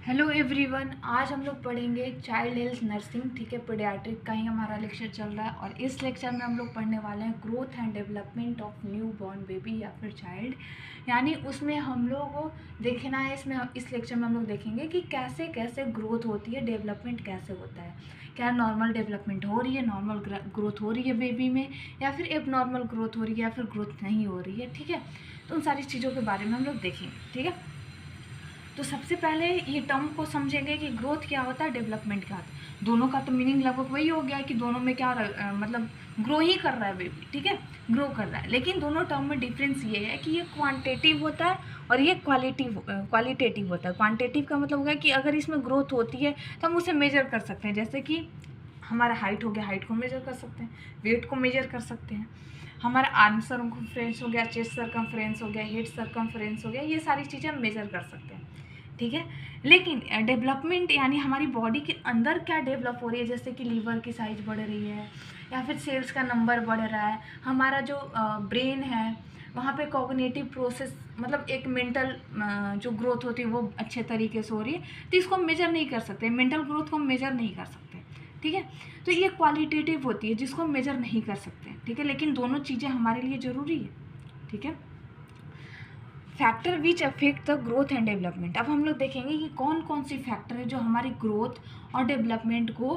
Hello everyone, आज हम लोग पढ़ेंगे चाइल्ड हेल्थ नर्सिंग। ठीक है, पीडियाट्रिक का ही हमारा लेक्चर चल रहा है और इस लेक्चर में हम लोग पढ़ने वाले हैं growth and development of new born baby या फिर चाइल्ड। यानी उसमें हम लोग को देखना है, इस लेक्चर में हम लोग देखेंगे कि कैसे कैसे ग्रोथ होती है, डेवलपमेंट कैसे होता है, क्या नॉर्मल डेवलपमेंट हो रही है, नॉर्मल ग्रोथ हो रही है बेबी में, या फिर एब नॉर्मल ग्रोथ हो रही है, या फिर ग्रोथ नहीं हो रही है। ठीक है, तो उन सारी चीज़ों के बारे में हम लोग देखेंगे। ठीक है, तो सबसे पहले ये टर्म को समझेंगे कि ग्रोथ क्या होता है, डेवलपमेंट क्या होता है। दोनों का तो मीनिंग लगभग वही हो गया कि दोनों में क्या मतलब ग्रो ही कर रहा है बेबी। ठीक है, ग्रो कर रहा है, लेकिन दोनों टर्म में डिफरेंस ये है कि ये क्वांटिटेटिव होता है और ये क्वालिटेटिव होता है। क्वांटिटेटिव का मतलब होगा कि अगर इसमें ग्रोथ होती है तो हम उसे मेजर कर सकते हैं, जैसे कि हमारा हाइट हो गया, हाइट को मेजर कर सकते हैं, वेट को मेजर कर सकते हैं, हमारा आर्म सरकमफ्रेंस हो गया, चेस्ट सरकमफ्रेंस हो गया, हेड सरकमफ्रेंस हो गया, ये सारी चीज़ें हम मेजर कर सकते हैं। ठीक है, लेकिन डेवलपमेंट यानी हमारी बॉडी के अंदर क्या डेवलप हो रही है, जैसे कि लीवर की साइज बढ़ रही है या फिर सेल्स का नंबर बढ़ रहा है, हमारा जो ब्रेन है वहाँ पे कॉग्निटिव प्रोसेस मतलब एक मेंटल जो ग्रोथ होती है वो अच्छे तरीके से हो रही है, तो इसको हम मेजर नहीं कर सकते, मेंटल ग्रोथ को हम मेजर नहीं कर सकते। ठीक है, तो ये क्वालिटेटिव होती है जिसको हम मेजर नहीं कर सकते। ठीक है, लेकिन दोनों चीज़ें हमारे लिए ज़रूरी है। ठीक है, factor which affect the growth and development. अब हम लोग देखेंगे कि कौन कौन सी फैक्टर है जो हमारी ग्रोथ और डेवलपमेंट को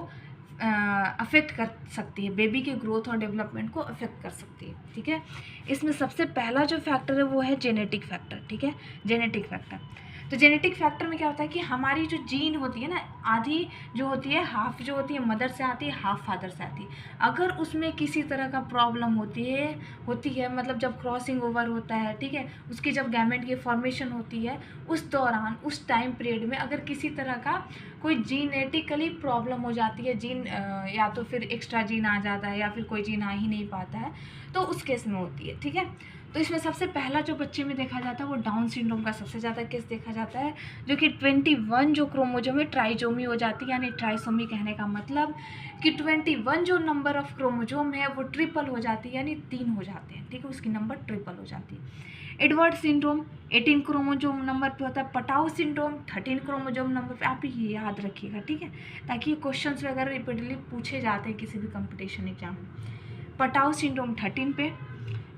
अफेक्ट कर सकती है, बेबी के ग्रोथ और डेवलपमेंट को अफेक्ट कर सकती है। ठीक है, इसमें सबसे पहला जो फैक्टर है वो है जेनेटिक फैक्टर। ठीक है, जेनेटिक फैक्टर। तो जेनेटिक फैक्टर में क्या होता है कि हमारी जो जीन होती है ना, आधी जो होती है, हाफ जो होती है मदर से आती है, हाफ फादर से आती है। अगर उसमें किसी तरह का प्रॉब्लम होती है मतलब जब क्रॉसिंग ओवर होता है, ठीक है, उसकी जब गैमेट की फॉर्मेशन होती है, उस दौरान उस टाइम पीरियड में अगर किसी तरह का कोई जीनेटिकली प्रॉब्लम हो जाती है, जीन या तो फिर एक्स्ट्रा जीन आ जाता है या फिर कोई जीन आ ही नहीं पाता है, तो उस केस में होती है। ठीक है, तो इसमें सबसे पहला जो बच्चे में देखा जाता है वो डाउन सिंड्रोम का सबसे ज़्यादा केस देखा जाता है, जो कि 21 जो क्रोमोजोम है ट्राइजोमी हो जाती है। यानी ट्राइसोमी कहने का मतलब कि 21 जो नंबर ऑफ क्रोमोजोम है वो ट्रिपल हो जाती है, यानी 3 हो जाते हैं। ठीक है, उसकी नंबर ट्रिपल हो जाती है। एडवर्ड सिंड्रोम 18 क्रोमोजोम नंबर पे होता है। पटाउ सिंड्रोम 13 क्रोमोजोम नंबर पे। आप ये याद रखिएगा, ठीक है, ताकि ये क्वेश्चंस वगैरह रिपीटली पूछे जाते हैं किसी भी कंपटीशन एग्जाम में। पटाउ सिंड्रोम 13 पे,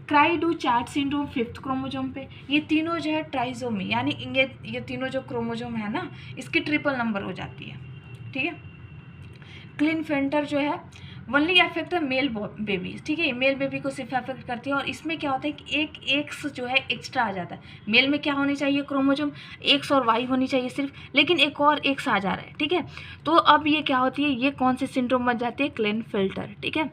cry do chart syndrome 5th chromosome पे। ये तीनों जो है ट्राइजोमी, यानी ये तीनों जो क्रोमोजोम है ना, इसकी ट्रिपल नंबर हो जाती है। ठीक है, क्लिनफेंटर जो है ओनली अफेक्ट मेल बेबीज। ठीक है, मेल बेबी को सिर्फ अफेक्ट करती है और इसमें क्या होता है कि एक एक्स जो है एक्स्ट्रा आ जाता है। मेल में क्या होनी चाहिए, क्रोमोजोम एक्स और वाई होनी चाहिए सिर्फ, लेकिन एक और एक्स आ जा रहा है। ठीक है, तो अब ये क्या होती है, ये कौन सी सिंड्रोम बन जाती है, क्लिनफेल्टर। ठीक है,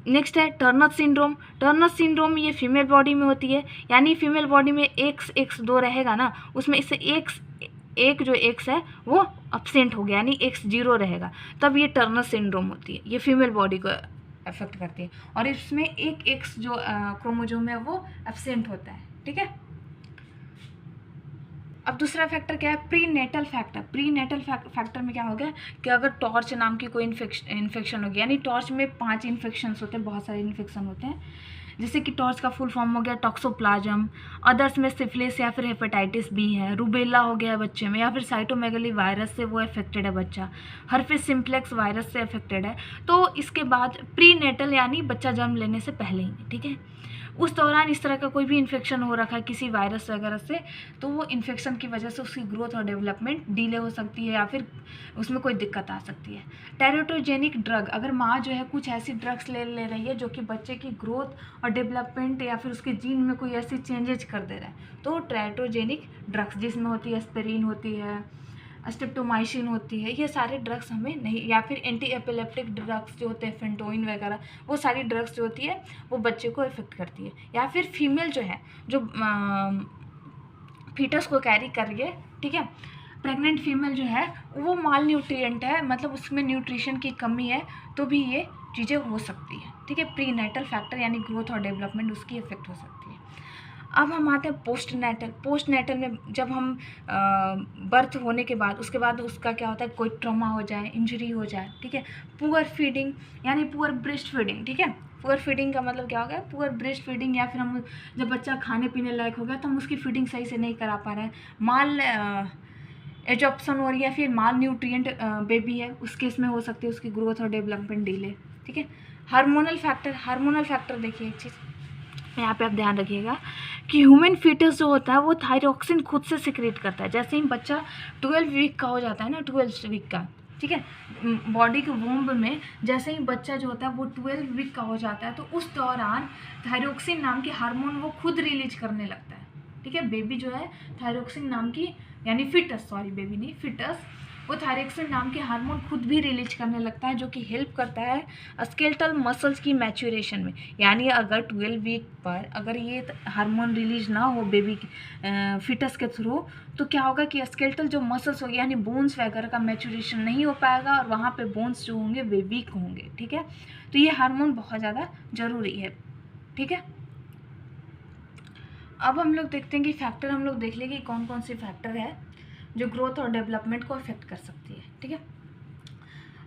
नेक्स्ट है टर्नर सिंड्रोम। टर्नर सिंड्रोम ये फीमेल बॉडी में होती है, यानी फीमेल बॉडी में एक्स एक्स दो रहेगा ना, उसमें इससे एक जो एक्स है वो अब्सेंट हो गया, यानी एक्स 0 रहेगा, तब ये टर्नर सिंड्रोम होती है। ये फीमेल बॉडी को अफेक्ट करती है और इसमें एक एक्स जो क्रोमोजोम है वो एब्सेंट होता है। ठीक है, अब दूसरा फैक्टर क्या है, prenatal factor. Prenatal factor में क्या हो गया कि अगर टॉर्च नाम की कोई इन्फेक्शन होगी, यानी टॉर्च में 5 इन्फेक्शन होते हैं, बहुत सारे इन्फेक्शन होते हैं, जैसे कि टॉर्च का फुल फॉर्म हो गया टॉक्सोप्लाज्म, अदर्स में सिफिलिस या फिर हेपेटाइटिस बी है, रूबेला हो गया बच्चे में, या फिर साइटोमेगली वायरस से वो अफेक्टेड है बच्चा, हर्पिस सिम्प्लेक्स वायरस से अफेक्टेड है, तो इसके बाद प्री नेटल यानी बच्चा जन्म लेने से पहले ही। ठीक है, उस दौरान इस तरह का कोई भी इन्फेक्शन हो रखा है किसी वायरस वगैरह से, तो वो इन्फेक्शन की वजह से उसकी ग्रोथ और डेवलपमेंट डिले हो सकती है या फिर उसमें कोई दिक्कत आ सकती है। टेरिटोजेनिक ड्रग, अगर माँ जो है कुछ ऐसी ड्रग्स ले रही है जो कि बच्चे की ग्रोथ और डेवलपमेंट या फिर उसके जीन में कोई ऐसी चेंजेज कर दे रहा है, तो टेरिटोजेनिक ड्रग्स जिसमें होती है एस्पिरिन होती है, स्ट्रेप्टोमाइसिन होती है, ये सारे ड्रग्स हमें नहीं, या फिर एंटी एपिलेप्टिक ड्रग्स जो होते हैं फेंटोइन वगैरह, वो सारी ड्रग्स जो होती है वो बच्चे को इफेक्ट करती है। या फिर फीमेल जो है जो फीटस को कैरी कर रही है, ठीक है, प्रेग्नेंट फीमेल जो है वो माल न्यूट्रिएंट है, मतलब उसमें न्यूट्रिशन की कमी है, तो भी ये चीज़ें हो सकती है। ठीक है, प्री नेटल फैक्टर यानी ग्रोथ और डेवलपमेंट उसकी इफेक्ट हो सकती है। अब हम आते हैं पोस्ट नेटल। पोस्ट नेटल में जब हम बर्थ होने के बाद उसके बाद उसका क्या होता है, कोई ट्रॉमा हो जाए, इंजरी हो जाए, ठीक है, पुअर फीडिंग यानी पुअर ब्रेस्ट फीडिंग। ठीक है, पुअर फीडिंग का मतलब क्या हो गया, पुअर ब्रेस्ट फीडिंग, या फिर हम जब बच्चा खाने पीने लायक हो गया तो हम उसकी फीडिंग सही से नहीं करा पा रहे हैं, माल एजॉप्शन हो रही है, फिर माल न्यूट्रिएंट बेबी है, उस केस में हो सकती है उसकी ग्रोथ और डेवलपमेंट डिले। ठीक है। हार्मोनल फैक्टर देखिए एक चीज़ यहाँ पे आप ध्यान रखिएगा कि ह्यूमन फीटस जो होता है वो थायरॉक्सिन खुद से सिक्रेट करता है। जैसे ही बच्चा 12 वीक का हो जाता है ना, 12 वीक का, ठीक है, बॉडी के वोम्ब में जैसे ही बच्चा जो होता है वो 12 वीक का हो जाता है, तो उस दौरान थायरॉक्सिन नाम की हार्मोन वो खुद रिलीज करने लगता है। ठीक है, बेबी जो है थायरॉक्सिन नाम की, यानी फिटस, सॉरी बेबी नहीं, फिटस, वो थायरॉक्सिन नाम के हार्मोन खुद भी रिलीज करने लगता है, जो कि हेल्प करता है स्केलेटल मसल्स की मैच्योरेशन में। यानी अगर 12 वीक पर अगर ये हार्मोन रिलीज ना हो बेबी फिटस के थ्रू, तो क्या होगा कि स्केलेटल जो मसल्स होंगे यानी बोन्स वगैरह का मैच्योरेशन नहीं हो पाएगा, और वहाँ पे बोन्स जो होंगे वे वीक होंगे। ठीक है, तो ये हार्मोन बहुत ज़्यादा ज़रूरी है। ठीक है, अब हम लोग देखते हैं कि फैक्टर हम लोग देख लेंगे कौन कौन से फैक्टर है जो ग्रोथ और डेवलपमेंट को अफेक्ट कर सकती है। ठीक है,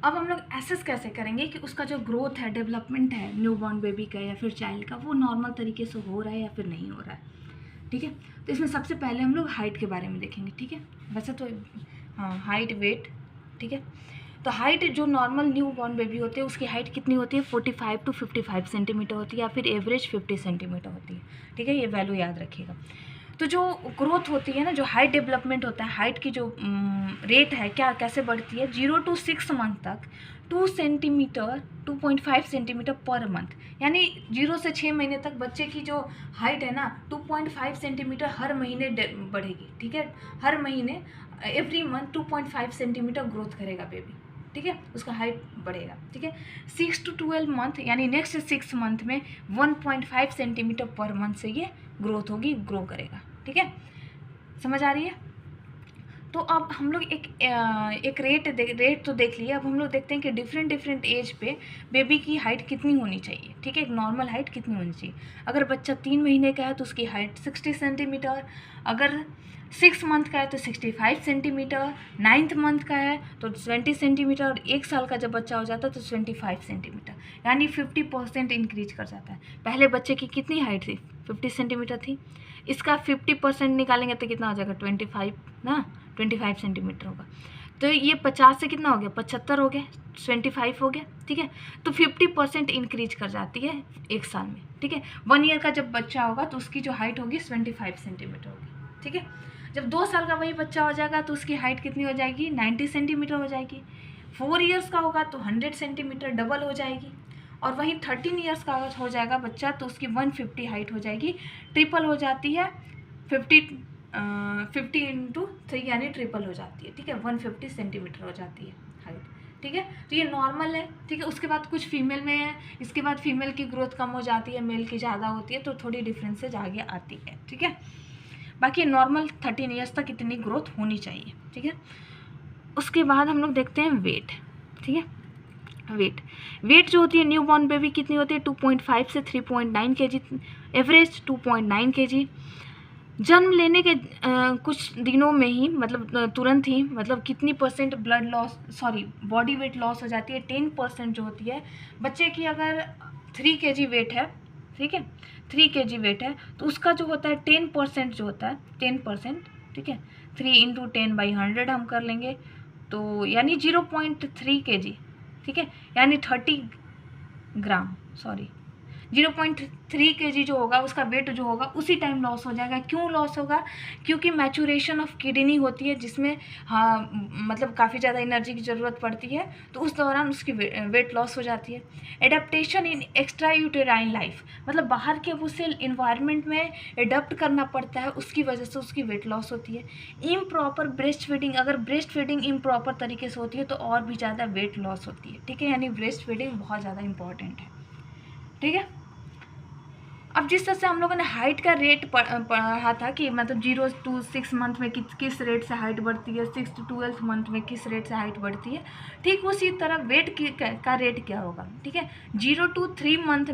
अब हम लोग एसेस कैसे करेंगे कि उसका जो ग्रोथ है, डेवलपमेंट है न्यूबॉर्न बेबी का या फिर चाइल्ड का, वो नॉर्मल तरीके से हो रहा है या फिर नहीं हो रहा है। ठीक है, तो इसमें सबसे पहले हम लोग हाइट के बारे में देखेंगे। ठीक है, वैसे तो हाँ, हाइट, वेट। ठीक है, तो हाइट जो नॉर्मल न्यू बॉर्न बेबी होते हैं उसकी हाइट कितनी होती है, 45 to 55 सेंटीमीटर होती है, या फिर एवरेज 50 सेंटीमीटर होती है। ठीक है, ये वैल्यू याद रखिएगा। तो जो ग्रोथ होती है ना, जो हाइट डेवलपमेंट होता है, हाइट की जो रेट है क्या कैसे बढ़ती है, 0 to 6 मंथ तक 2 सेंटीमीटर 2.5 सेंटीमीटर पर मंथ, यानी 0 से 6 महीने तक बच्चे की जो हाइट है ना 2.5 सेंटीमीटर हर महीने बढ़ेगी। ठीक है, हर महीने एवरी मंथ 2.5 सेंटीमीटर ग्रोथ करेगा बेबी। ठीक है, उसका हाइट बढ़ेगा। ठीक है, 6 to 12 मंथ यानी नेक्स्ट 6 मंथ में 1.5 सेंटीमीटर पर मंथ से ये ग्रोथ होगी, ग्रो करेगा। ठीक है, समझ आ रही है। तो अब हम लोग एक रेट तो देख लिया। अब हम लोग देखते हैं कि डिफरेंट एज पे बेबी की हाइट कितनी होनी चाहिए। ठीक है, एक नॉर्मल हाइट कितनी होनी चाहिए। अगर बच्चा 3 महीने का है तो उसकी हाइट 60 सेंटीमीटर, अगर 6 मंथ का है तो 65 सेंटीमीटर, 9th मंथ का है तो 20 सेंटीमीटर, और 1 साल का जब बच्चा हो जाता है तो 25 सेंटीमीटर, यानी 50% इंक्रीज कर जाता है। पहले बच्चे की कितनी हाइट थी, 50 सेंटीमीटर थी, इसका 50% निकालेंगे तो कितना हो जाएगा, 25 ना, 25 सेंटीमीटर होगा। तो ये 50 से कितना हो गया, 75 हो गया, 25 हो गया। ठीक है, तो 50% इंक्रीज कर जाती है 1 साल में। ठीक है, 1 ईयर का जब बच्चा होगा तो उसकी जो हाइट होगी 25 सेंटीमीटर होगी। ठीक है, जब 2 साल का वही बच्चा हो जाएगा तो उसकी हाइट कितनी हो जाएगी, 90 सेंटीमीटर हो जाएगी। 4 ईयर्स का होगा तो 100 सेंटीमीटर डबल हो जाएगी, और वहीं 13 ईयर्स का हो जाएगा बच्चा तो उसकी 150 हाइट हो जाएगी, ट्रिपल हो जाती है, 50 इंटू 3 यानी ट्रिपल हो जाती है। ठीक है, 150 सेंटीमीटर हो जाती है हाइट। ठीक है, तो ये नॉर्मल है। ठीक है, उसके बाद कुछ फीमेल में है, इसके बाद फीमेल की ग्रोथ कम हो जाती है, मेल की ज़्यादा होती है, तो थोड़ी डिफरेंसेज आगे आती है। ठीक है, बाकी नॉर्मल 13 ईयर्स तक इतनी ग्रोथ होनी चाहिए। ठीक है, उसके बाद हम लोग देखते हैं वेट। ठीक है, वेट जो होती है न्यू बॉर्न बेबी कितनी होती है, 2.5 से 3.9 kg, एवरेज 2.9 kg। जन्म लेने के कुछ दिनों में ही, मतलब तुरंत ही, मतलब कितनी percent blood loss, sorry body weight loss हो जाती है, 10% जो होती है। बच्चे की अगर 3 kg वेट है, ठीक है, 3 kg वेट है, तो उसका जो होता है 10% जो होता है 10%। ठीक है, 3 × 10/100 हम कर लेंगे तो यानी 0.3 kg। ठीक है, यानी 30 ग्राम, सॉरी 0.3 kg जो होगा उसका वेट जो होगा उसी टाइम लॉस हो जाएगा। क्यों लॉस होगा, क्योंकि मैचुरेशन ऑफ किडनी होती है जिसमें मतलब काफ़ी ज़्यादा एनर्जी की ज़रूरत पड़ती है, तो उस दौरान उसकी वेट लॉस हो जाती है। एडेप्टेशन इन एक्स्ट्रा यूटेराइन लाइफ, मतलब बाहर के उसे इन्वायरमेंट में एडप्ट करना पड़ता है, उसकी वजह से उसकी वेट लॉस होती है। इम्प्रॉपर ब्रेस्ट फीडिंग, अगर ब्रेस्ट फीडिंग इम्प्रॉपर तरीके से होती है तो और भी ज़्यादा वेट लॉस होती है। ठीक है, यानी ब्रेस्ट फीडिंग बहुत ज़्यादा इंपॉर्टेंट है। ठीक है, अब जिस तरह से हम लोगों ने हाइट का रेट पढ़ा था कि मतलब 0 to 6 मंथ में किस रेट से हाइट बढ़ती है, 6 to 12 मंथ में किस रेट से हाइट बढ़ती है, ठीक उसी तरह वेट का रेट क्या होगा। ठीक है, 0 to 3 मंथ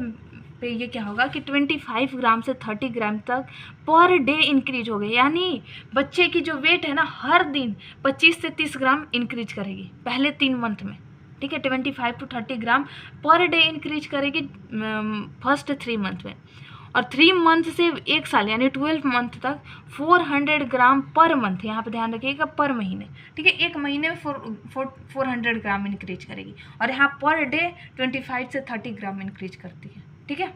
पे ये क्या होगा कि 25 ग्राम से 30 ग्राम तक पर डे इंक्रीज हो गए, यानी बच्चे की जो वेट है ना हर दिन 25 से 30 ग्राम इंक्रीज करेगी पहले 3 मंथ में। ठीक है, 25 to 30 gram per day increase करेगी फर्स्ट 3 मंथ में। और 3 मंथ से 1 साल यानी 12 मंथ तक 400 ग्राम पर मंथ, यहाँ पे ध्यान रखिएगा पर महीने, ठीक है, एक महीने में 400 ग्राम इंक्रीज करेगी। और यहाँ पर डे 25 से 30 ग्राम इंक्रीज करती है, ठीक है।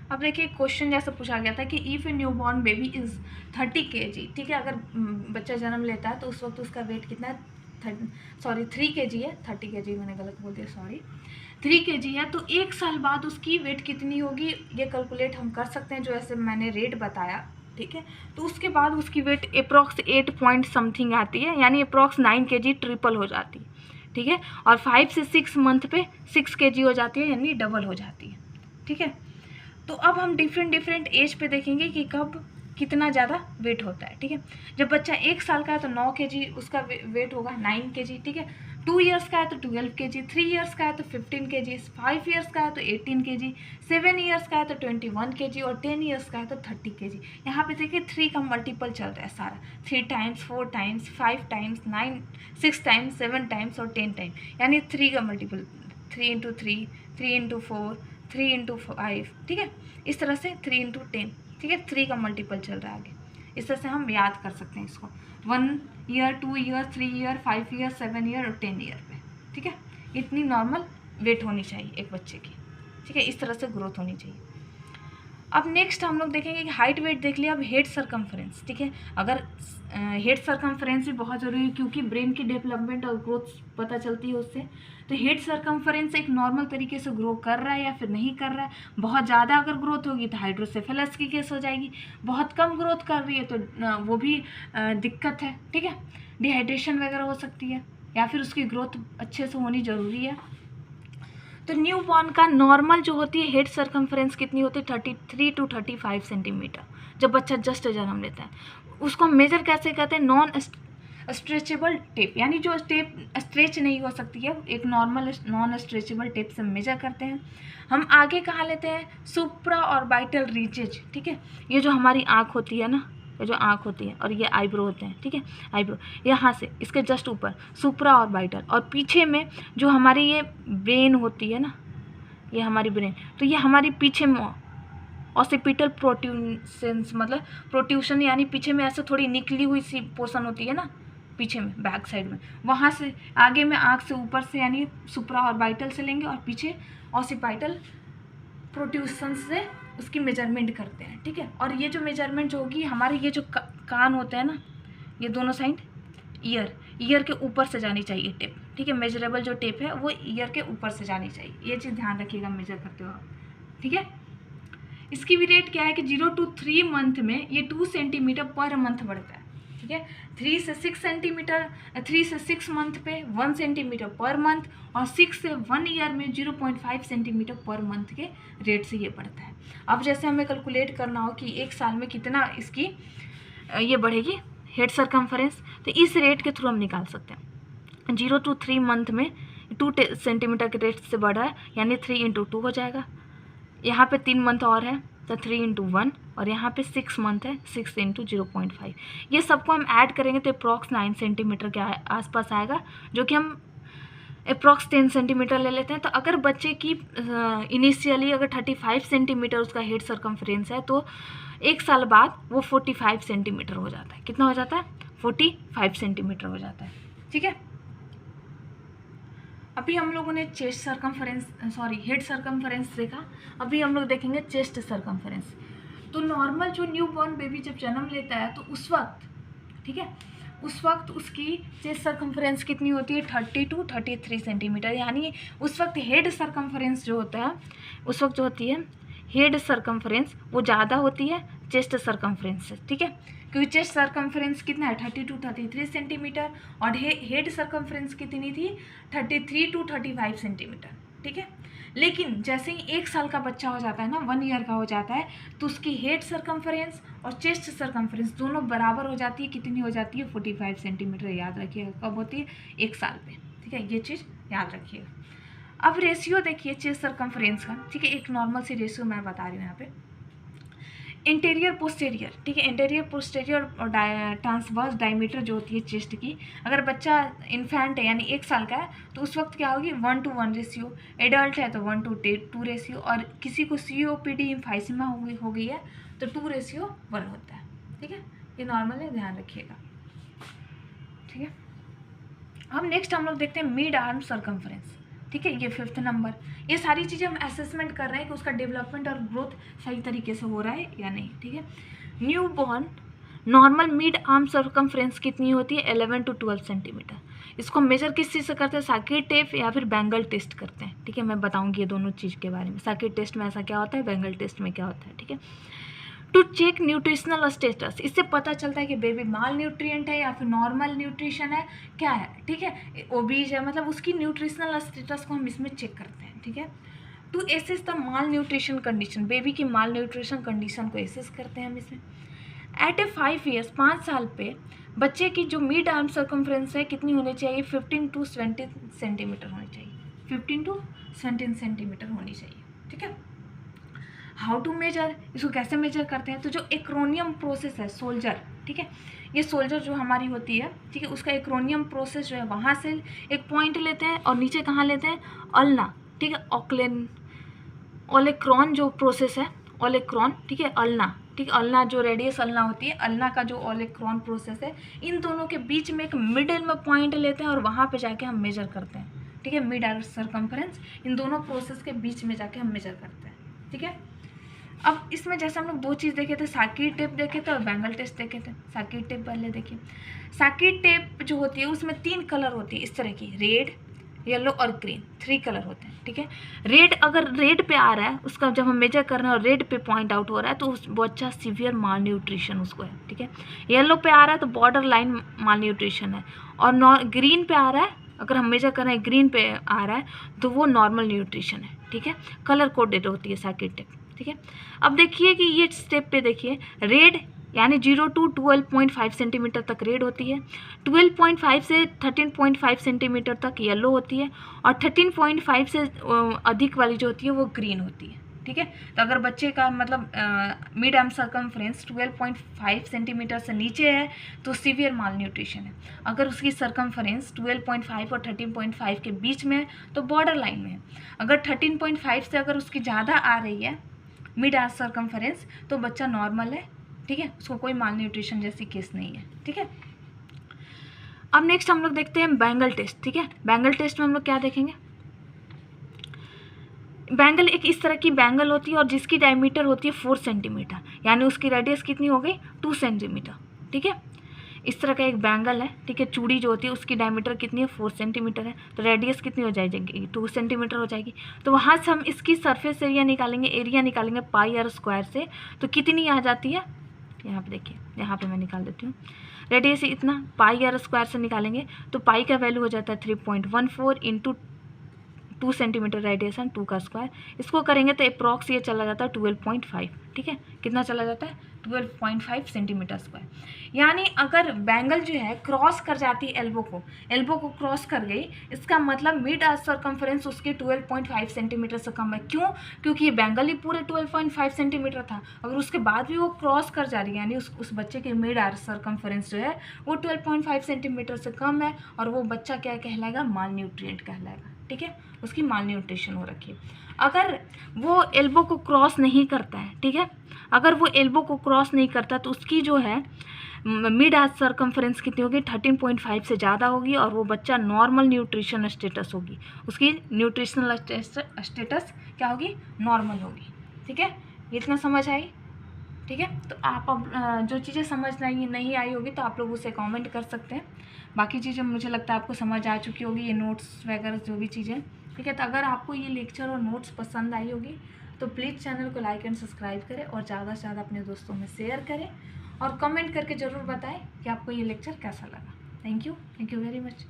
अब देखिए क्वेश्चन जैसा पूछा गया था कि if a new born baby is 30 kg, ठीक है, अगर बच्चा जन्म लेता है तो उस वक्त उसका वेट कितना है, 3 kg है, 30 kg मैंने गलत बोल दिया, सॉरी, 3 kg है। तो 1 साल बाद उसकी वेट कितनी होगी, ये कैलकुलेट हम कर सकते हैं जो ऐसे मैंने रेट बताया, ठीक है। तो उसके बाद उसकी वेट अप्रॉक्स 8 पॉइंट समथिंग आती है, यानी अप्रॉक्स 9 kg ट्रिपल हो जाती है, ठीक है। और 5 से 6 मंथ पे 6 kg हो जाती है, यानी डबल हो जाती है, ठीक है। तो अब हम डिफरेंट एज पे देखेंगे कि कब कितना ज़्यादा वेट होता है, ठीक है। जब बच्चा 1 साल का है तो 9 kg उसका वेट होगा, 9 kg, ठीक है। 2 इयर्स का है तो 12 kg, 3 इयर्स का है तो 15 kg, 5 इयर्स का है तो 18 kg, 7 इयर्स का है तो 21 kg और 10 इयर्स का है तो 30 kg। यहाँ पे देखिए 3 का मल्टीपल चल रहा है सारा, 3 times, 4 times, 5 times, 6 times, 7 times और 10 टाइम, यानी 3 का मल्टीपल, 3 इंटू 3, 3 इंटू 4, 3 इंटू 5, ठीक है, इस तरह से 3 इंटू 10, ठीक है, 3 का मल्टीपल चल रहा है आगे। इस तरह से हम याद कर सकते हैं इसको, 1 year, 2 year, 3 year, 5 year, 7 year और 10 ईयर पे, ठीक है। इतनी नॉर्मल वेट होनी चाहिए एक बच्चे की, ठीक है, इस तरह से ग्रोथ होनी चाहिए। अब नेक्स्ट हम लोग देखेंगे कि हाइट वेट देख लिया, अब हेड सरकमफ्रेंस, ठीक है। अगर हेड सरकमफ्रेंस भी बहुत ज़रूरी है क्योंकि ब्रेन की डेवलपमेंट और ग्रोथ पता चलती है उससे। तो हेड सरकमफ्रेंस एक नॉर्मल तरीके से ग्रो कर रहा है या फिर नहीं कर रहा है, बहुत ज़्यादा अगर ग्रोथ होगी तो हाइड्रोसेफेलस की केस हो जाएगी, बहुत कम ग्रोथ कर रही है तो वो भी दिक्कत है, ठीक है, डिहाइड्रेशन वगैरह हो सकती है या फिर उसकी ग्रोथ अच्छे से होनी ज़रूरी है। तो न्यू बॉर्न का नॉर्मल जो होती है हेड सरकमफ्रेंस कितनी होती है, 33 टू 35 सेंटीमीटर, जब बच्चा जस्ट जन्म लेता है। उसको मेजर कैसे करते हैं, नॉन स्ट्रेचेबल टेप, यानी जो टेप स्ट्रेच नहीं हो सकती है, एक नॉर्मल नॉन स्ट्रेचेबल टेप से मेजर करते हैं। हम आगे कहाँ लेते हैं, सुप्रा और बाइटल रीचेज, ठीक है, ये जो हमारी आँख होती है ना, ये जो आँख होती है और ये आईब्रो होते हैं, ठीक है, आईब्रो यहाँ से इसके जस्ट ऊपर सुप्रा और बाइटल, और पीछे में जो हमारी ये ब्रेन होती है ना, ये हमारी ब्रेन, तो ये हमारी पीछे में ऑसिपिटल प्रोट्यूशंस, मतलब प्रोट्यूशन यानी पीछे में ऐसे थोड़ी निकली हुई सी पोर्शन होती है ना पीछे में, बैक साइड में, वहाँ से आगे में आँख से ऊपर से यानी सुप्रा और बाइटल से लेंगे और पीछे ऑसिपिटल प्रोट्यूशन से उसकी मेजरमेंट करते हैं, ठीक है। और ये जो मेजरमेंट जो होगी हमारे ये जो कान होते हैं ना, ये दोनों साइड ईयर के ऊपर से जानी चाहिए टेप, ठीक है, मेजरेबल जो टेप है वो ईयर के ऊपर से जानी चाहिए, ये चीज़ ध्यान रखिएगा मेजर करते हो आप, ठीक है। इसकी भी रेट क्या है कि 0 to 3 मंथ में ये 2 सेंटीमीटर पर मंथ बढ़ता है, ठीक है। 3 से 6 सेंटीमीटर, 3 से 6 मंथ पे 1 सेंटीमीटर पर मंथ, और 6 से 1 ईयर में 0.5 सेंटीमीटर पर मंथ के रेट से ये बढ़ता है। अब जैसे हमें कैलकुलेट करना हो कि 1 साल में कितना इसकी ये बढ़ेगी हेड सरकमफ्रेंस, तो इस रेट के थ्रू हम निकाल सकते हैं। 0 to 3 मंथ में 2 सेंटीमीटर के रेट से बढ़ रहा है, यानी 3 इंटू 2 हो जाएगा। यहाँ पे 3 मंथ और है तो 3 इंटू 1, और यहाँ पे 6 मंथ है 6 इंटू 0.5। ये सबको हम ऐड करेंगे तो अप्रॉक्स 9 सेंटीमीटर के आसपास आएगा, जो कि हम अप्रॉक्स 10 सेंटीमीटर ले लेते हैं। तो अगर बच्चे की इनिशियली अगर 35 सेंटीमीटर उसका हेड सरकमफ्रेंस है तो 1 साल बाद वो 45 सेंटीमीटर हो जाता है। कितना हो जाता है, 45 सेंटीमीटर हो जाता है, ठीक है। अभी हम लोगों ने चेस्ट सरकमफ्रेंस हेड सरकमफ्रेंस देखा, अभी हम लोग देखेंगे चेस्ट सरकमफ्रेंस। तो नॉर्मल जो न्यू बॉर्न बेबी जब जन्म लेता है तो उस वक्त, ठीक है, उस वक्त उसकी चेस्ट सरकमफ्रेंस कितनी होती है, 30 टू 33 सेंटीमीटर, यानी उस वक्त हेड सरकमफ्रेंस जो होता है, उस वक्त जो होती है हेड सरकमफ्रेंस वो ज़्यादा होती है चेस्ट सरकमफ्रेंस से, ठीक है, क्योंकि चेस्ट सरकमफ्रेंस कितना है 30 टू 33 सेंटीमीटर और हेड सरकमफ्रेंस कितनी थी 33 टू 35 सेंटीमीटर, ठीक है। लेकिन जैसे ही 1 साल का बच्चा हो जाता है ना, 1 ईयर का हो जाता है, तो उसकी हेड सरकमफ्रेंस और चेस्ट सरकमफ्रेंस दोनों बराबर हो जाती है, कितनी हो जाती है 45 सेंटीमीटर। याद रखिएगा कब होती है, 1 साल पे, ठीक है, ये चीज़ याद रखिएगा। अब रेशियो देखिए चेस्ट सरकमफ्रेंस का, ठीक है, एक नॉर्मल सी रेशियो मैं बता रही हूँ यहाँ पे। इंटीरियर पोस्टीरियर, ठीक है, इंटीरियर पोस्टीरियर और ट्रांसवर्स डायमीटर जो होती है चेस्ट की, अगर बच्चा इन्फेंट है यानी 1 साल का है तो उस वक्त क्या होगी 1:1 रेशियो, एडल्ट है तो 1:2 रेशियो, और किसी को COPD एम्फाइसीमा हो गई है तो 2:1 होता है, ठीक है, ये नॉर्मल है, ध्यान रखिएगा, ठीक है। अब नेक्स्ट हम लोग देखते हैं मिड आर्म सर्कमफ्रेंस, ठीक है, ये 5th नंबर। ये सारी चीज़ें हम असेसमेंट कर रहे हैं कि उसका डेवलपमेंट और ग्रोथ सही तरीके से हो रहा है या नहीं, ठीक है। New born normal mid arm circumference कितनी होती है 11 to 12 सेंटीमीटर। इसको मेजर किस चीज़ से करते हैं, साकिट टेप या फिर बैंगल टेस्ट करते हैं, ठीक है, मैं बताऊंगी ये दोनों चीज़ के बारे में, साकिट टेस्ट में ऐसा क्या होता है, बैंगल टेस्ट में क्या होता है, ठीक है। टू चेक न्यूट्रिशनल स्टेटस, इससे पता चलता है कि बेबी माल न्यूट्रिएंट है या फिर नॉर्मल न्यूट्रिशन है, क्या है, ठीक है, ओबीज है, मतलब उसकी न्यूट्रिशनल स्टेटस को हम इसमें चेक करते हैं, ठीक है। To assess the malnutrition condition, baby की माल न्यूट्रिशन कंडीशन को एसेस करते हैं हम इसमें। एट ए 5 ईयर्स, 5 साल पे बच्चे की जो मिड आर्म सर्कमफ्रेंस है कितनी होनी चाहिए, 15 to 20 सेंटीमीटर होनी चाहिए, 15 to 20 सेंटीमीटर होनी चाहिए, ठीक है। हाउ टू मेजर, इसको कैसे मेजर करते हैं, तो जो एक्रोनियम प्रोसेस है सोल्जर, ठीक है, ये सोल्जर जो हमारी होती है, ठीक है, उसका एक्रोनियम प्रोसेस जो है वहाँ से एक पॉइंट लेते हैं और नीचे कहाँ लेते हैं, अल्ना, ठीक है, ओलेक्रॉन जो प्रोसेस है, ओलेक्रॉन, ठीक है, अल्ना, ठीक है, अल्ना जो रेडियस अल्ना होती है, अल्ना का जो ओलेक्रॉन प्रोसेस है, इन दोनों के बीच में एक मिडिल में पॉइंट लेते हैं और वहाँ पे जाके हम मेजर करते हैं, ठीक है, मिड आर्म सर्कमफ्रेंस, इन दोनों प्रोसेस के बीच में जाके हम मेजर करते हैं, ठीक है। अब इसमें जैसे हम लोग 2 चीज़ देखे थे, साकिट टेप देखे थे और बैंगल टेस्ट देखे थे। साकिट टेप पहले देखिए, साकिट टेप जो होती है उसमें 3 कलर होती है इस तरह की, रेड, येलो और ग्रीन, 3 कलर होते हैं, ठीक है। रेड, अगर रेड पे आ रहा है, उसका जब हम मेजर कर रहे हैं और रेड पे पॉइंट आउट हो रहा है तो उस बच्चा सीवियर माल न्यूट्रिशन उसको है, ठीक है। येलो पे आ रहा है तो बॉर्डर लाइन माल न्यूट्रिशन है, और ग्रीन पे आ रहा है, अगर हम मेजर कर रहे हैं ग्रीन पे आ रहा है तो वो नॉर्मल न्यूट्रिशन है, ठीक है। कलर कोडेड होती है साकिट टेप, ठीक है। अब देखिए कि ये स्टेप पे देखिए, रेड यानी 0 to 12.5 सेंटीमीटर तक रेड होती है, 12.5 से 13.5 सेंटीमीटर तक येलो होती है, और 13.5 से अधिक वाली जो होती है वो ग्रीन होती है, ठीक है। तो अगर बच्चे का मतलब मिड आर्म सर्कमफ्रेंस 12.5 सेंटीमीटर से नीचे है तो सीवियर माल न्यूट्रिशन है, अगर उसकी सर्कमफ्रेंस 12.5 और 13.5 के बीच में है तो बॉर्डर लाइन में है, अगर 13.5 से अगर उसकी ज़्यादा आ रही है मिड आर्म सर्कमफ्रेंस तो बच्चा नॉर्मल है, ठीक है, उसको कोई माल न्यूट्रिशन जैसी केस नहीं है, ठीक है। अब नेक्स्ट हम लोग देखते हैं बैंगल टेस्ट, ठीक है। बैंगल टेस्ट में हम लोग क्या देखेंगे, बैंगल एक इस तरह की बैंगल होती है और जिसकी डायमीटर होती है 4 सेंटीमीटर, यानी उसकी रेडियस कितनी हो गई 2 सेंटीमीटर, ठीक है। इस तरह का एक बैंगल है, ठीक है, चूड़ी जो होती है उसकी डायमीटर कितनी है 4 सेंटीमीटर है, तो रेडियस कितनी हो जाएगी 2 सेंटीमीटर हो जाएगी। तो वहाँ से हम इसकी सरफेस एरिया निकालेंगे पाई आर स्क्वायर से, तो कितनी आ जाती है, यहाँ पे देखिए, यहाँ पे मैं निकाल देती हूँ, रेडियस इतना पाई आर स्क्वायर से निकालेंगे तो पाई का वैल्यू हो जाता है 3.14 इंटू 2 सेंटीमीटर रेडियस है 2 का स्क्वायर, इसको करेंगे तो अप्रॉक्स ये चला जाता है 12.5, ठीक है, कितना चला जाता है 12.5 सेंटीमीटर स्क्वायर। यानी अगर बैंगल जो है क्रॉस कर जाती है एल्बो को क्रॉस कर गई, इसका मतलब मिड आर्म सर्कमफ्रेंस उसके 12.5 सेंटीमीटर से कम है। क्यों? क्योंकि ये बैंगल ही पूरे 12.5 सेंटीमीटर था, अगर उसके बाद भी वो क्रॉस कर जा रही है यानी उस बच्चे के मिड आर्म सर्कमफ्रेंस जो है वो 12.5 सेंटीमीटर से कम है, और वो बच्चा क्या कहलाएगा, माल न्यूट्रिएंट कहलाएगा, ठीक है, उसकी माल न्यूट्रिशन हो रखी है। अगर वो एल्बो को क्रॉस नहीं करता है, ठीक है, अगर वो एल्बो को क्रॉस नहीं करता तो उसकी जो है मिड आर्म सर्कमफ्रेंस कितनी होगी 13.5 से ज़्यादा होगी, और वो बच्चा नॉर्मल न्यूट्रिशन स्टेटस होगी, उसकी न्यूट्रिशनल स्टेटस क्या होगी, नॉर्मल होगी, ठीक है। इतना समझ आई, ठीक है। तो आप अब जो चीज़ें समझ नहीं आई होगी तो आप लोग उसे कमेंट कर सकते हैं, बाकी चीज़ें मुझे लगता है आपको समझ आ चुकी होगी, ये नोट्स वगैरह जो भी चीज़ें, ठीक है। तो अगर आपको ये लेक्चर और नोट्स पसंद आई होगी तो प्लीज़ चैनल को लाइक एंड सब्सक्राइब करें और ज़्यादा से ज़्यादा अपने दोस्तों में शेयर करें, और कमेंट करके ज़रूर बताएं कि आपको ये लेक्चर कैसा लगा। Thank you very much.